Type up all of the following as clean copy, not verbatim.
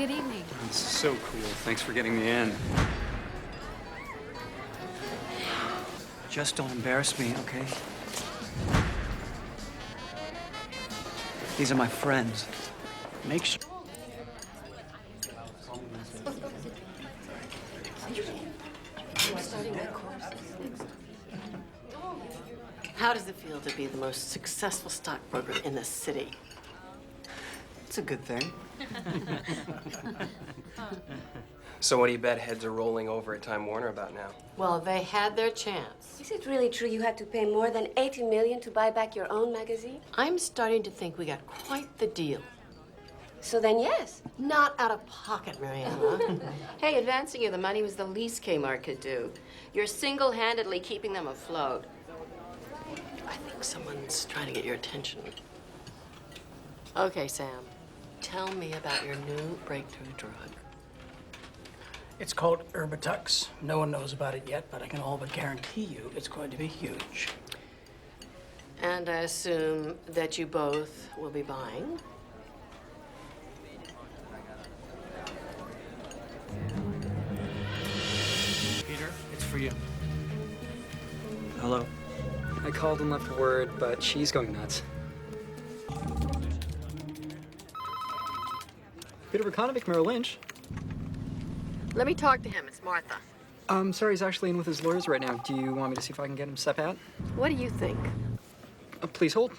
Good evening. Oh, this is so cool. Thanks for getting me in. Just don't embarrass me, okay? These are my friends. Make sure. How does it feel to be the most successful stockbroker in the city? It's a good thing. So what do you bet heads are rolling over at Time Warner about now? Well, they had their chance. Is it really true you had to pay more than $80 million to buy back your own magazine? I'm starting to think we got quite the deal. So then, yes. Not out of pocket, Mariana. Hey, advancing you the money was the least Kmart could do. You're single-handedly keeping them afloat. I think someone's trying to get your attention. Okay, Sam. Tell me about your new breakthrough drug. It's called Erbitux. No one knows about it yet, but I can all but guarantee you it's going to be huge. And I assume that you both will be buying? Peter, it's for you. Hello. I called and left word, but she's going nuts. Peter Bukanovic, Merrill Lynch. Let me talk to him. It's Martha. Sorry, he's actually in with his lawyers right now. Do you want me to see if I can get him to step out? What do you think? Please hold.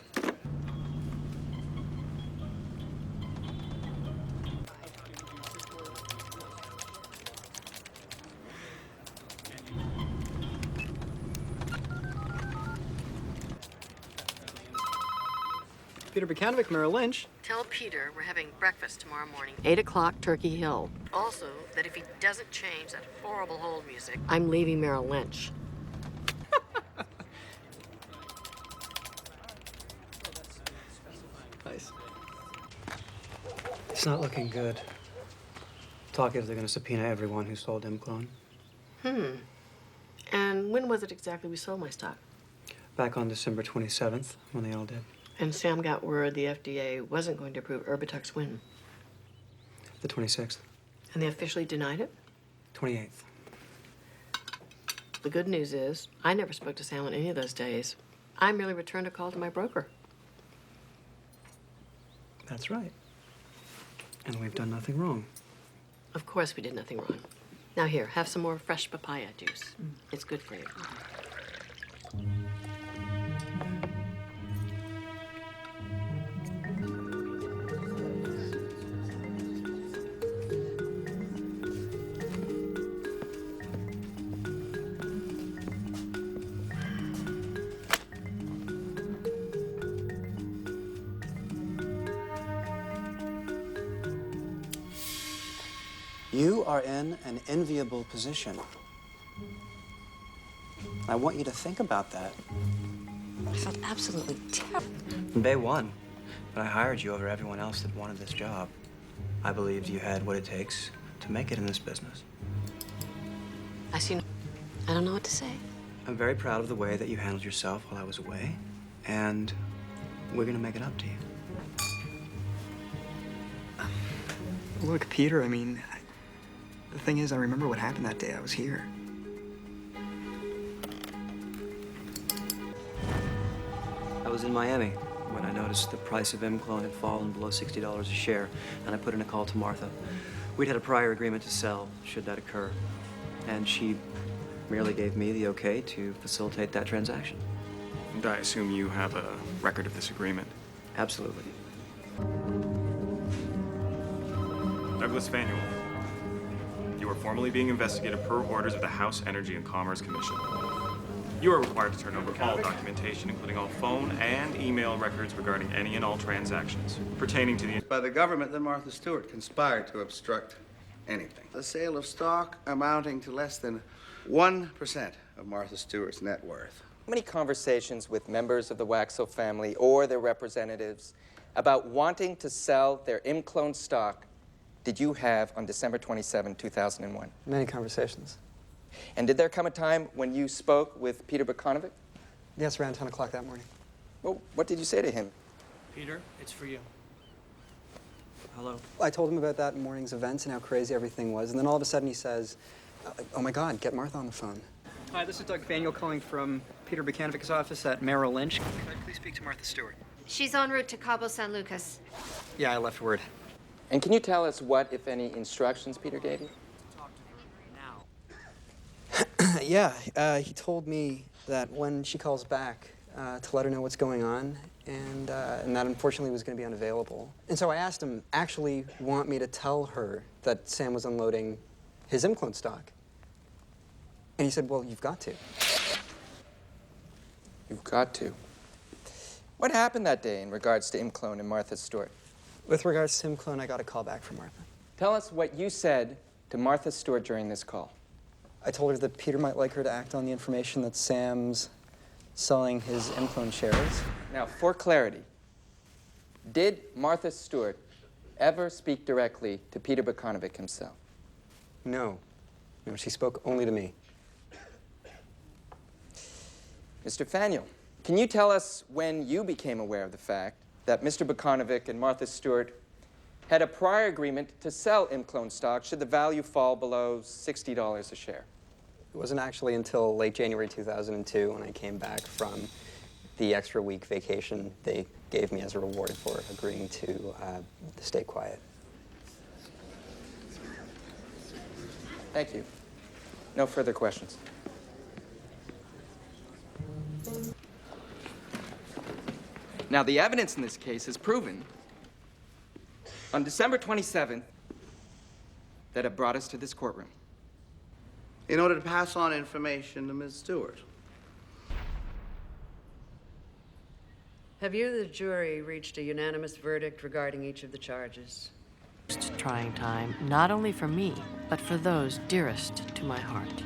Peter Bukanovic, Merrill Lynch. Tell Peter we're having breakfast tomorrow morning, 8 o'clock, Turkey Hill. Also, that if he doesn't change that horrible hold music, I'm leaving Merrill Lynch. Nice. It's not looking good. Talk is they're going to subpoena everyone who sold Clone. And when was it exactly we sold my stock? Back on December 27th, when they all did. And Sam got word the FDA wasn't going to approve Erbitux when? The 26th. And they officially denied it? 28th. The good news is, I never spoke to Sam on any of those days. I merely returned a call to my broker. That's right. And we've done nothing wrong. Of course we did nothing wrong. Now here, have some more fresh papaya juice. It's good for you. You are in an enviable position. I want you to think about that. I felt absolutely terrible. From day one, but I hired you over everyone else that wanted this job. I believed you had what it takes to make it in this business. I see. I don't know what to say. I'm very proud of the way that you handled yourself while I was away, and we're gonna make it up to you. Look, Peter, I mean, the thing is, I remember what happened that day I was here. I was in Miami when I noticed the price of Clone had fallen below $60 a share, and I put in a call to Martha. We'd had a prior agreement to sell, should that occur, and she merely gave me the okay to facilitate that transaction. And I assume you have a record of this agreement? Absolutely. Douglas Fanuel, you are formally being investigated per orders of the House Energy and Commerce Commission. You are required to turn over all documentation, including all phone and email records regarding any and all transactions pertaining to the... By the government that Martha Stewart conspired to obstruct anything. The sale of stock amounting to less than 1% of Martha Stewart's net worth. How many conversations with members of the Waxel family or their representatives about wanting to sell their Clone stock did you have on December 27, 2001? Many conversations. And did there come a time when you spoke with Peter Bukanovic? Yes, around 10 o'clock that morning. Well, what did you say to him? Peter, it's for you. Hello? I told him about that morning's events and how crazy everything was, and then all of a sudden he says, oh my God, get Martha on the phone. Hi, this is Doug Faniel calling from Peter Buchanovic's office at Merrill Lynch. Could I please speak to Martha Stewart? She's en route to Cabo San Lucas. Yeah, I left word. And can you tell us what, if any, instructions Peter gave you? Yeah, he told me that when she calls back, to let her know what's going on, and that unfortunately was going to be unavailable. And so I asked him, actually want me to tell her that Sam was unloading his M-clone stock? And he said, well, you've got to. You've got to. What happened that day in regards to Imclone and Martha Stewart? With regards to M-clone, I got a call back from Martha. Tell us what you said to Martha Stewart during this call. I told her that Peter might like her to act on the information that Sam's selling his M-clone shares. Now, for clarity, did Martha Stewart ever speak directly to Peter Bukanovic himself? No. No, she spoke only to me. Mr. Faniel, can you tell us when you became aware of the fact that Mr. Bukanovic and Martha Stewart had a prior agreement to sell Imclone stock should the value fall below $60 a share? It wasn't actually until late January 2002 when I came back from the extra week vacation they gave me as a reward for agreeing to stay quiet. Thank you. No further questions. Now, the evidence in this case has proven on December 27th that it brought us to this courtroom. In order to pass on information to Ms. Stewart. Have you, the jury, reached a unanimous verdict regarding each of the charges? Trying time, not only for me, but for those dearest to my heart.